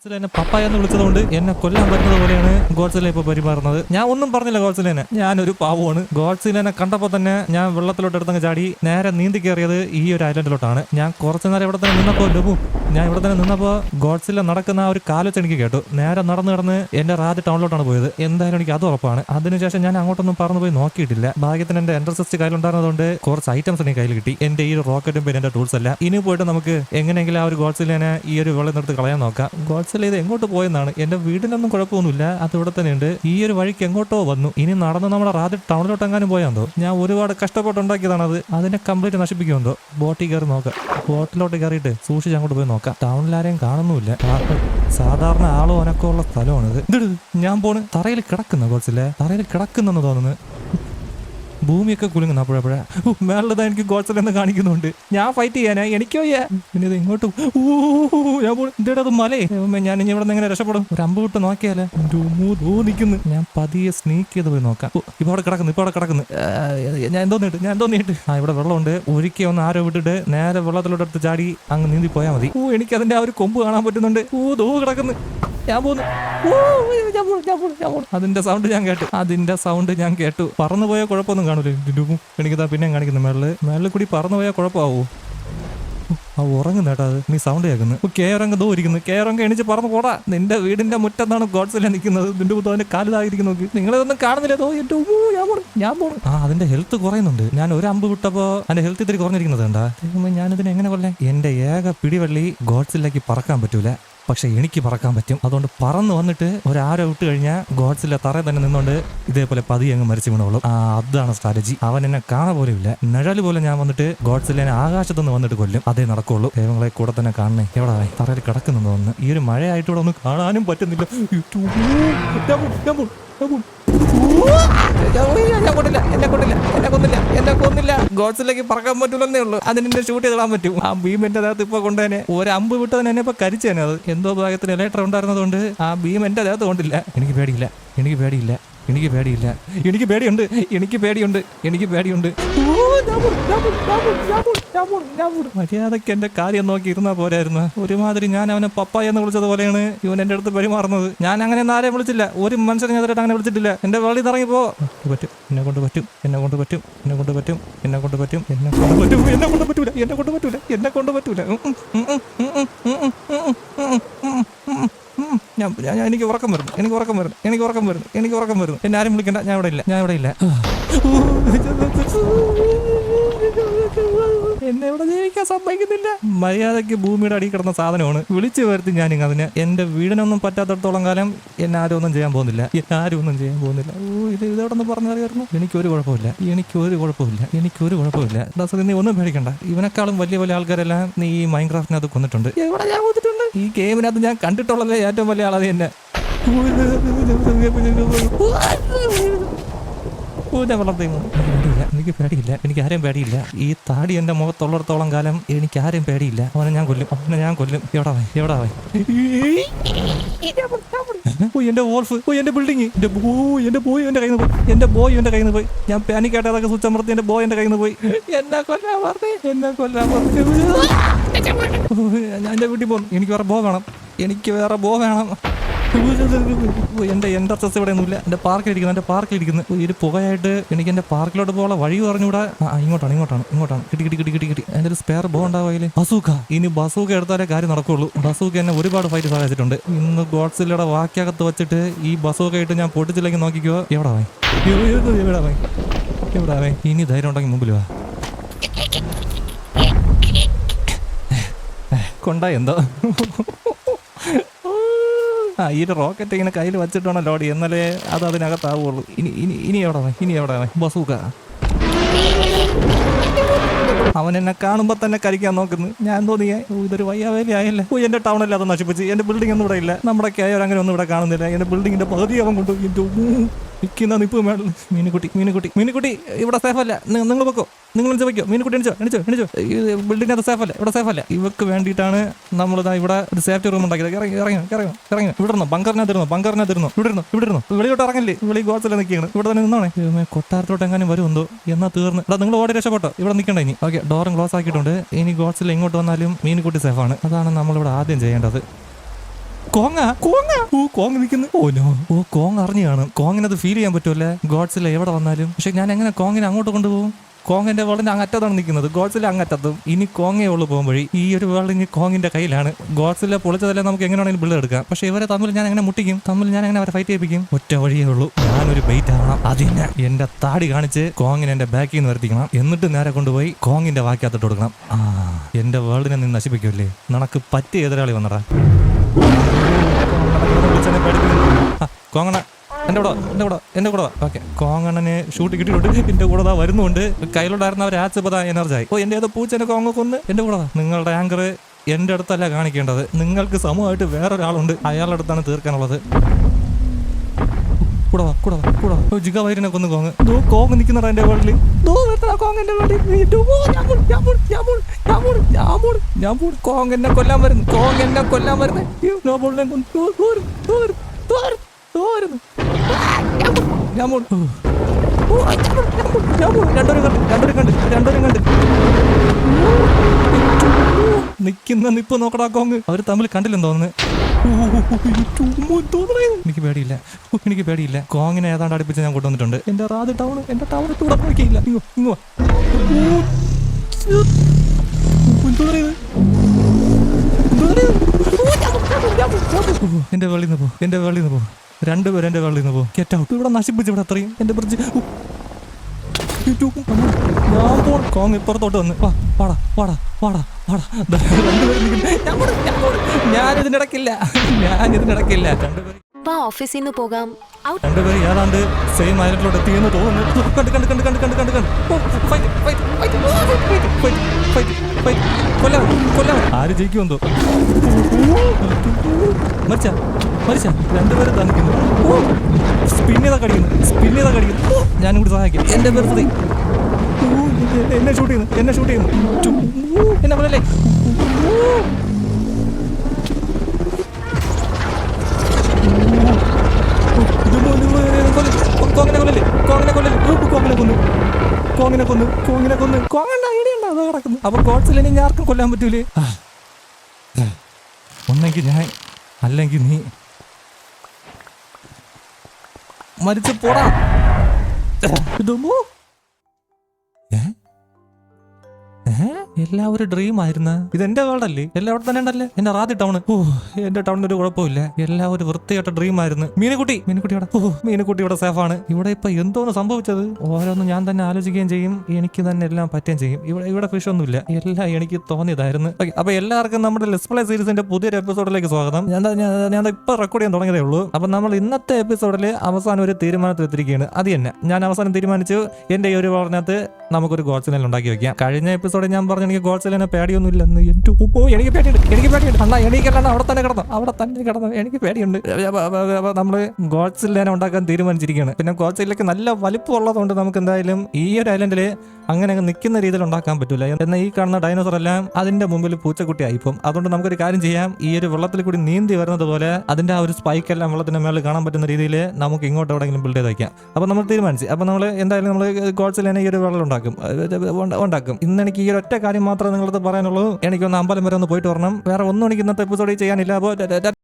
എന്നെ പപ്പായ എന്ന് വിളിച്ചതുകൊണ്ട് എന്നെ കൊല്ലാൻ പറ്റുന്നത് പോലെയാണ് ഗോഡ്സില ഇപ്പൊ പെരുമാറുന്നത്. ഞാൻ ഒന്നും പറഞ്ഞില്ല ഗോഡ്സിലേനെ, ഞാനൊരു പാവമാണ്. ഗോഡ്സിലേനെ കണ്ടപ്പോ തന്നെ ഞാൻ വെള്ളത്തിലോട്ട് എടുത്തങ്ങ് ചാടി നേരെ നീന്തി കയറിയത് ഈ ഒരു ഐലൻഡിലോട്ടാണ്. ഞാൻ കുറച്ചു നേരം ഇവിടെ തന്നെ നിന്നപ്പോ ഗോഡ്സില നടക്കുന്ന ആ ഒരു കാലൊച്ച എനിക്ക് കേട്ടു. നേരെ നടന്നു കിടന്ന് എന്റെ റാജ് ടൗണിലോട്ടാണ് പോയത്. എന്തായാലും എനിക്ക് അത് ഉറപ്പാണ്. അതിനുശേഷം ഞാൻ അങ്ങോട്ടൊന്നും പറന്നു പോയി നോക്കിയിട്ടില്ല. ഭാഗ്യത്തിന് എന്റെ എൻട്രസിസ്റ്റ് കയ്യിലുണ്ടായിരുന്നതുകൊണ്ട് കുറച്ച് ഐറ്റംസ് എനിക്ക് കയ്യിൽ കിട്ടി. എന്റെ ഈ ഒരു റോക്കറ്റും പിന്നെ എന്റെ ടൂൾസ് അല്ല. ഇനി പോയിട്ട് നമുക്ക് എങ്ങനെയെങ്കിലും ആ ഒരു ഗോഡ്സിലേനെ ഈ ഒരു വെള്ളം നിർത്തി കളയാൻ നോക്കാം. ഗോഡ്സില ഇത് എങ്ങോട്ട് പോയെന്നാണ്. എന്റെ വീടിനൊന്നും കുഴപ്പമൊന്നുമില്ല, അത് ഇവിടെ തന്നെ ഉണ്ട്. ഈ ഒരു വഴിക്ക് എങ്ങോട്ടോ വന്നു. ഇനി നടന്ന് നമ്മുടെ റാജ് ടൗണിലോട്ട് എങ്ങാനും പോയാന്തോ. ഞാൻ ഒരുപാട് കഷ്ടപ്പെട്ടുണ്ടാക്കിയതാണ് അത്. അതിനെ കംപ്ലീറ്റ് നശിപ്പിക്കുമെന്തോ. ബോട്ടിൽ കയറി നോക്കാം. ബോട്ടിലോട്ട് കയറിയിട്ട് സൂക്ഷിച്ച് അങ്ങോട്ട് പോയി നോക്കാം. ടൗണിൽ ആരെയും കാണുന്നുമില്ല. സാധാരണ ആളോ അനക്കോ ഉള്ള സ്ഥലമാണിത്. ഇത് ഞാൻ പോണ്. തറയിൽ കിടക്കുന്ന ഗോഡ്സില, തറയിൽ കിടക്കുന്നെന്ന് തോന്നുന്നു. ഭൂമിയൊക്കെ കുലുങ്ങുന്നു അപ്പോഴപ്പോഴേ. മേളതാ എനിക്ക് ഗോഡ്സിലെന്ന് കാണിക്കുന്നുണ്ട്. ഞാൻ ഫൈറ്റ് ചെയ്യാനാ, എനിക്കോ പിന്നെ ഇത് ഇങ്ങോട്ടും അത് മലേ. ഞാൻ ഇനി ഇവിടെ നിന്ന് എങ്ങനെ രക്ഷപ്പെടും? ഒരു അമ്പ് വിട്ട് നോക്കിയാലേ. നിൽക്കുന്നു. ഞാൻ പതിയെ സ്നീക്ക് ചെയ്ത് പോയി നോക്കാം. ഇപ്പൊ അവിടെ കിടക്കുന്നു. ഞാൻ എന്തോ നീട്ട്. ഇവിടെ വെള്ളമുണ്ട്. ഒരിക്കൽ ഒന്ന് ആരോ വിട്ടിട്ട് നേരെ വെള്ളത്തിലോട്ട് എടുത്ത് ചാടി അങ്ങ് നീന്തി പോയാൽ മതി. എനിക്ക് അതിന്റെ ആ ഒരു കൊമ്പ് കാണാൻ പറ്റുന്നുണ്ട്. കിടക്കുന്നു. ഞാൻ പോന്നു. അതിന്റെ സൗണ്ട് ഞാൻ കേട്ടു. പറന്നു പോയാൽ കുഴപ്പമൊന്നും കാണൂലേ. എനിക്കിതാ പിന്നെ കാണിക്കുന്നു. മേളിൽ കൂടി പറന്നു പോയാൽ കുഴപ്പമാവോ? ഉറങ്ങുന്ന കേട്ടോ. അത് നീ സൗണ്ട് കേൾക്കുന്നു. കേറങ്ങ് ഇരിക്കുന്നു. കേറങ്ങ് എണിച്ച് പറന്ന് പോടാ. നിന്റെ വീടിന്റെ മുറ്റത്താണ് ഗോഡ്സില നിൽക്കുന്നത്. നിന്റെ മുത്തോ അതിന്റെ കാലിതായിരിക്കുന്നു. നോക്കി നിങ്ങളിതൊന്നും കാണുന്നില്ലതോ. ഞാൻ പോണു. അതിന്റെ ഹെൽത്ത് കുറയുന്നുണ്ട്. ഞാൻ ഒരു അമ്പ് വിട്ടപ്പോ അതിന്റെ ഹെൽത്ത് ഇത്തിരി കുറഞ്ഞിരിക്കുന്നത് കണ്ടാ. ഞാനിതിനെ എങ്ങനെ കൊല്ലേ? എന്റെ ഏക പിടിവള്ളി ഗോഡ്സിലേക്ക് പറക്കാൻ പറ്റൂല, പക്ഷെ എനിക്ക് പറക്കാൻ പറ്റും. അതുകൊണ്ട് പറന്ന് വന്നിട്ട് ഒരാരോ വിട്ട് കഴിഞ്ഞാൽ ഗോഡ്സില തറയിൽ തന്നെ നിന്നോണ്ട് ഇതേപോലെ പതിയെ അങ്ങ് മരിച്ചു വീണോളും. അതാണ് സ്ട്രാറ്റജി. അവൻ എന്നെ കാണാൻ പോലും ഇല്ല. നിഴല് പോലെ ഞാൻ വന്നിട്ട് ഗോഡ്സിലേനെ ആകാശത്തുനിന്ന് വന്നിട്ട് കൊല്ലും. അതേ നടക്കുള്ളൂ. ദൈവങ്ങളെ കൂടെ തന്നെ കാണണേ. എവിടെ തറയിൽ കിടക്കുന്നു തോന്നുന്നു. ഈ ഒരു മഴയായിട്ട് ഇവിടെ ഒന്നും കാണാനും പറ്റുന്നില്ല. എന്നെ കൊന്നില്ല. ഗോഡ്സിലേക്ക് പറക്കാൻ പറ്റൂലെന്നേ ഉള്ളൂ. അതിനെ ഷൂട്ട് ചെയ്തിടാൻ പറ്റും. ആ ഭീം എന്റെ ദേഹത്ത് ഇപ്പൊ കൊണ്ടുതന്നെ ഒരു അമ്പ് വിട്ടതിന് എന്നെ ഇപ്പൊ കരിച്ചേനെ. അത് എന്തോ ഭാഗത്തിന് ഇലക്ട്ര ഉണ്ടായിരുന്നതുകൊണ്ട് ആ ഭീം എന്റെ ദേഹത്ത് കൊണ്ടില്ല. എനിക്ക് പേടിയുണ്ട്. മര്യാദക്ക് എന്റെ കാര്യം നോക്കി ഇരുന്നാ പോരായിരുന്നു. ഒരുമാതിരി ഞാൻ അവനെ പപ്പായ എന്ന് വിളിച്ചത് പോലെയാണ് ഇവൻ എന്റെ അടുത്ത് പെരുമാറുന്നത്. ഞാൻ അങ്ങനെ ആരെയും വിളിച്ചില്ല. ഒരു മനുഷ്യനെ ഞാൻ അങ്ങനെ വിളിച്ചിട്ടില്ല. എന്റെ വെള്ളി ഇറങ്ങിപ്പോ പറ്റും. എന്നെ കൊണ്ട് പറ്റൂല. എനിക്ക് ഉറക്കം വരുന്നു. എന്നെ ആരും വിളിക്കണ്ട. ഞാൻ ഇവിടെ ഇല്ല. എന്നെ ഇവിടെ ജീവിക്കാൻ സമ്മതിക്കുന്നില്ല. മര്യാദയ്ക്ക് ഭൂമിയുടെ അടി കിടന്ന സാധനമാണ്. വിളിച്ചു വരുത്തി ഞാൻ അതിന്. എന്റെ വീടിനൊന്നും പറ്റാത്തടത്തോളം കാലം എന്നെ ആരും ഒന്നും ചെയ്യാൻ പോകുന്നില്ല. ഇതോടൊന്ന് പറഞ്ഞറിയായിരുന്നു. എനിക്കൊരു കുഴപ്പമില്ല. നീ ഒന്നും പേടിക്കണ്ട. ഇവനെക്കാളും വലിയ ആൾക്കാരെല്ലാം നീ ഈ മൈൻക്രാഫ്റ്റിനകത്ത് കൊന്നിട്ടുണ്ട്. ഈ ഗെയിമിനകത്ത് ഞാൻ കണ്ടിട്ടുള്ളത് ഏറ്റവും വലിയ ആളത് തന്നെ. എനിക്ക് ആരെയും പേടിയില്ല. ഈ താടി എന്റെ മുഖത്തുള്ളിടത്തോളം കാലം എനിക്ക് ആരെയും പേടിയില്ല. അവനെ ഞാൻ കൊല്ലും. എവിടാ എന്റെ വോൾഫ്, എന്റെ ബിൽഡിങ്, എന്റെ ബോയ് എന്റെ കയ്യിൽ നിന്ന് പോയി. ഞാൻ പാനിക്കായിട്ട് അതൊക്കെ സ്വിച്ച് അമർത്തി എന്റെ ബോയ് എന്റെ കയ്യിൽ നിന്ന് പോയി. എന്നെ കൊല്ലാൻ പറഞ്ഞു. ഞാൻ എന്റെ വീട്ടിൽ പോകും. എനിക്ക് വേറെ ബോ വേണം. എന്റെ എൻട്രസ് ഇവിടെ ഒന്നുമില്ല. എന്റെ പാർക്കിലിരിക്കുന്നു. ഒരു പുകയായിട്ട് എനിക്ക് എന്റെ പാർക്കിലോട്ട് പോകാനുള്ള വഴി പറഞ്ഞുകൂടാ. ഇങ്ങോട്ടാണ്. കിട്ടി. എന്റെ ഒരു സ്പെയർ ബോ ഉണ്ടാവും അതില്. ബസൂക്ക. ഇനി ബസൂക്ക എടുത്താലേ കാര്യം നടക്കുള്ളൂ. ബസൂക്ക എന്നെ ഒരുപാട് ഫൈറ്റ് സഹായിച്ചിട്ടുണ്ട്. ഇന്ന് ഗോഡ്സിലയുടെ വാക്കകത്ത് വെച്ചിട്ട് ഈ ബസൂക്ക ഇട്ട് ഞാൻ പൊട്ടിച്ചില്ലെങ്കിൽ നോക്കിക്കോ. എവിടെ ഇനി ധൈര്യം ഉണ്ടെങ്കിൽ മുമ്പിൽ വാ. കൊണ്ടാ എന്തോ. ഈ ഒരു റോക്കറ്റ് ഇങ്ങനെ കയ്യിൽ വെച്ചിട്ടാണോ ലോഡ്, എന്നാലേ അത് അതിനകത്താവുള്ളൂ. ഇനി എവിടെ ബസൂക്ക. അവൻ എന്നെ കാണുമ്പോ തന്നെ കരിക്കാൻ നോക്കുന്നു. ഞാൻ തോന്നിയേ ഇതൊരു വയ്യാവേലി ആയല്ലേ. എന്റെ ടൗണല്ലേ അത് നശിപ്പിച്ച്. എന്റെ ബിൽഡിംഗ് ഒന്നും ഇവിടെ ഇല്ല. നമ്മുടെ കേരളം അങ്ങനെ ഒന്നും ഇവിടെ കാണുന്നില്ല. എന്റെ ബിൽഡിങ്ങിന്റെ പകുതി അവൻ കൊണ്ടു. നിൽക്കുന്ന നിപ്പ് മേളിൽ. മീനുകുട്ടി ഇവിടെ സേഫ് അല്ല. നിങ്ങൾ വെക്കോ. നിങ്ങൾ വയ്ക്കോ. മീനുകുട്ടി എണിച്ചോ. ബിൽഡിംഗ് അത് സേഫ് അല്ല. ഇവർക്ക് വേണ്ടിയിട്ടാണ് നമ്മളിതാ ഇവിടെ ഒരു സേഫ്റ്റി റൂം ഉണ്ടാക്കിയത്. ഇറങ്ങി ഇവിടെ ബങ്കറിനകത്തിരുന്നു. ഇവിടെ വെളിയോട്ട് ഇറങ്ങില്ലേ. വെളി ഗോഡ്സില നിൽക്കുകയാണ്. ഇവിടെ തന്നെ നിന്നാണേ. കൊട്ടാരത്തോട്ട് എങ്ങാനും വരുമെന്തോ. എന്നാ തീർന്ന്. നിങ്ങൾ ഓടി രക്ഷപ്പെട്ടോ. ഇവിടെ നിൽക്കണ്ട ഇനി. ഓക്കെ, ഡോറും ക്ലോസ് ആക്കിയിട്ടുണ്ട്. ഇനി ഗോഡ്സില ഇങ്ങോട്ട് വന്നാലും മീനുകുട്ടി സേഫാണ്. അതാണ് നമ്മളിവിടെ ആദ്യം ചെയ്യേണ്ടത്. കോങ് നിൽക്കുന്നു. കോങ് അറിഞ്ഞു കാണും. കോങ്ങിനത് ഫീൽ ചെയ്യാൻ പറ്റുമല്ലേ ഗോഡ്സില്ല എവിടെ വന്നാലും. പക്ഷെ ഞാൻ എങ്ങനെ കോങ്ങിനെ അങ്ങോട്ട് കൊണ്ടുപോകും? കോങ്ങിന്റെ വേൾഡിന്റെ അങ്ങറ്റത്താണ് നിൽക്കുന്നത്, ഗോഡ്സിലെ അങ്ങറ്റത്തും. ഇനി കോങ്ങേ ഉള്ളു പോകും വഴി. ഈ ഒരു വേൾഡ് ഇനി കോങ്ങിന്റെ കയ്യിലാണ്. ഗോഡ്സിലെ പൊളിച്ചതല്ലേ നമുക്ക് എങ്ങനെയാണെങ്കിലും ബിൽഡ് എടുക്കാം. പക്ഷെ ഇവരെ തമ്മിൽ ഞാൻ എങ്ങനെ മുട്ടിക്കും? ഞാൻ എങ്ങനെ അവരെ ഫൈറ്റ് ചെയ്യിപ്പിക്കും? ഒറ്റ വഴിയേ ഉള്ളൂ, ഞാനൊരു ബൈറ്റ് ആവണം. അതിനെ എന്റെ താടി കാണിച്ച് കോങ്ങിനെ എന്റെ ബാക്കിൽ നിന്ന് വരുത്തിക്കണം. എന്നിട്ട് നേരെ കൊണ്ടുപോയി കോങ്ങിന്റെ വാക്കകത്തിട്ട് കൊടുക്കണം. എന്റെ വേൾഡിനെ നീ നശിപ്പിക്കൂല്ലേ? നിനക്ക് പറ്റിയ എതിരാളി വന്നടാ. കോങ്ങണ എന്റെ കൂടെ ഓക്കെ. കോങ്ങണ്ണന് ഷൂട്ട് കിട്ടിയിട്ടുണ്ട്. എന്റെ കൂടെ വരുന്നുണ്ട്. കയ്യിലുണ്ടായിരുന്ന അവർ ആച്ചപ്പതാ എനർജായി. ഏതോ പൂച്ചനെ കോങ്ങ കൊന്ന് എന്റെ കൂടെ. നിങ്ങളുടെ ആങ്കർ എന്റെ അടുത്തല്ല കാണിക്കേണ്ടത്. നിങ്ങൾക്ക് സമൂഹമായിട്ട് വേറൊരാളുണ്ട്, അയാളുടെ അടുത്താണ് തീർക്കാനുള്ളത്. ജിഗ വൈരിനെ കൊന്ന് കോങ് നിൽക്കുന്നടാ എന്റെ വേൾഡിൽ. കോങ് എന്നെ കൊല്ലാൻ വരുന്നു. നിക്കുന്ന നിപ്പ് നോക്കടാ കോങ്. അവര് തമ്മിൽ കണ്ടില്ലെന്ന് തോന്നുന്നു. എനിക്ക് പേടിയില്ല. കോങ്ങിനെ ഏതാണ്ട് അടുപ്പിച്ച് ഞാൻ കൊണ്ടുവന്നിട്ടുണ്ട്. എന്റെ ടൗൺ നോക്കിയില്ല. എന്റെ വെളിയിൽ നിന്ന് പോ. രണ്ടുപേരും എന്റെ വെളിയിൽ നിന്ന് പോ. Get out. ഇവിടെ നശിപ്പിച്ചു. ഇവിടെ അത്രയും എന്റെ ബ്രിഡ്ജ്. ഞാൻ പോ. കോങ് ഇപ്പുറത്തോട്ട് വന്ന് വാടാ. ഞാനിതിനിടക്കില്ല. ഓഫീസിൽ നിന്ന് പോകാം. രണ്ടുപേരും ഏതാണ്ട് സെയിം ഐലൻഡിലോട്ട് എത്തിയെന്ന് തോന്നുന്നു. കൊല്ലാൻ ആര് ജയിക്കുമെന്തോ. മരിച്ച രണ്ടുപേരും തന്നിക്കുന്നു. സ്പിന്നീത കടിക്കുന്നു. ഞാനും കൂടി സഹായിക്കും. എന്റെ ബർത്ത്ഡേ. എന്നെ ഷൂട്ട് ചെയ്യുന്നു. എന്നെ കൊല്ലല്ലേ. അപ്പൊ ഗോഡ്സിൽ ഇനി ആർക്കും കൊല്ലാൻ പറ്റൂലേ? ഒന്നെങ്കിൽ ഞാൻ, അല്ലെങ്കിൽ നീ. മരിച്ചു പോടാ. എല്ലാവരും ഡ്രീം ആയിരുന്നു. ഇത് എന്റെ വേൾഡല്ലേ? എല്ലാവരും തന്നെ ഉണ്ടല്ലേ? എന്റെ റാദി ടൗണ്. എന്റെ ടൗണിന് ഒരു കുഴപ്പമില്ല. എല്ലാവരും വൃത്തിയായിട്ട് ഡ്രീം ആയിരുന്നു. മീനുകുട്ടി ഇവിടെ സേഫാണ്. ഇവിടെ ഇപ്പൊ എന്തോന്ന് സംഭവിച്ചത്? ഓരോന്നും ഞാൻ തന്നെ ആലോചിക്കുകയും ചെയ്യും. എനിക്ക് തന്നെ എല്ലാം പറ്റുകയും ചെയ്യും. ഇവിടെ ഫിഷ് ഒന്നുമില്ല. എല്ലാം എനിക്ക് തോന്നിയതായിരുന്നു. അപ്പൊ എല്ലാവർക്കും നമ്മുടെ ലെറ്റ്സ് പ്ലേ സീരീസിന്റെ പുതിയൊരു എപ്പിസോഡിലേക്ക് സ്വാഗതം. ഞാൻ ഇപ്പൊ റെക്കോർഡ് ചെയ്യാൻ തുടങ്ങിയതേ ഉള്ളൂ. അപ്പൊ നമ്മൾ ഇന്നത്തെ എപ്പിസോഡിൽ അവസാനം ഒരു തീരുമാനത്തിൽ എത്തിയിരിക്കുകയാണ്. അത് തന്നെ ഞാൻ അവസാനം തീരുമാനിച്ചു, എന്റെ ഈ ഒരു വളർന്നകത്ത് നമുക്കൊരു ഗോഡ്സിനെ ഉണ്ടാക്കി വെക്കാം. കഴിഞ്ഞ എപ്പിസോഡിൽ ഞാൻ പറഞ്ഞു എനിക്ക് ഗോഡ്സിനെ പേടിയൊന്നുമില്ലെന്ന്. എനിക്ക് പേടിയുണ്ട്. അണ്ണാ എണീക്കല്ല, അവിടെ തന്നെ കിടന്നു. എനിക്ക് പേടിയുണ്ട്. അപ്പൊ നമ്മള് ഗോഡ്സിനെ ഉണ്ടാക്കാൻ തീരുമാനിച്ചിരിക്കുകയാണ്. പിന്നെ ഗോഡ്സിലേക്ക് നല്ല വലിപ്പം ഉള്ളതുകൊണ്ട് നമുക്ക് എന്തായാലും ഈ ഒരു ഐലൻഡില് അങ്ങനെ നിൽക്കുന്ന രീതിയിൽ ഉണ്ടാക്കാൻ പറ്റില്ല. എന്നാൽ ഈ കാണുന്ന ഡൈനോസർ എല്ലാം അതിന്റെ മുമ്പിൽ പൂച്ചക്കുട്ടി ആയിപ്പം. അതുകൊണ്ട് നമുക്കൊരു കാര്യം ചെയ്യാം. ഈ ഒരു വെള്ളത്തിൽ കൂടി നീന്തി വരുന്നത് പോലെ അതിന്റെ ആ ഒരു സ്പൈക്ക് എല്ലാം വെള്ളത്തിന്റെ മേളിൽ കാണാൻ പറ്റുന്ന രീതിയിൽ നമുക്ക് ഇങ്ങോട്ട് എവിടെയെങ്കിലും ബിൽഡ് ചെയ്ത് വയ്ക്കാം. അപ്പൊ നമ്മൾ തീരുമാനിച്ചു. അപ്പൊ നമ്മൾ എന്തായാലും നമ്മൾ ഗോഡ്സിലെ ഈ ഒരു വെള്ളം ഉണ്ടാക്കും. ഇന്ന് എനിക്ക് ഈ ഒരു ഒറ്റ കാര്യം മാത്രമേ നിങ്ങളത് പറയാനുള്ളൂ. എനിക്കൊന്ന് അമ്പലം വരെ ഒന്ന് പോയിട്ട് വരണം. വേറെ ഒന്നും എനിക്ക് ഇന്നത്തെ എപ്പിസോഡിൽ ചെയ്യാനില്ല. അപ്പോൾ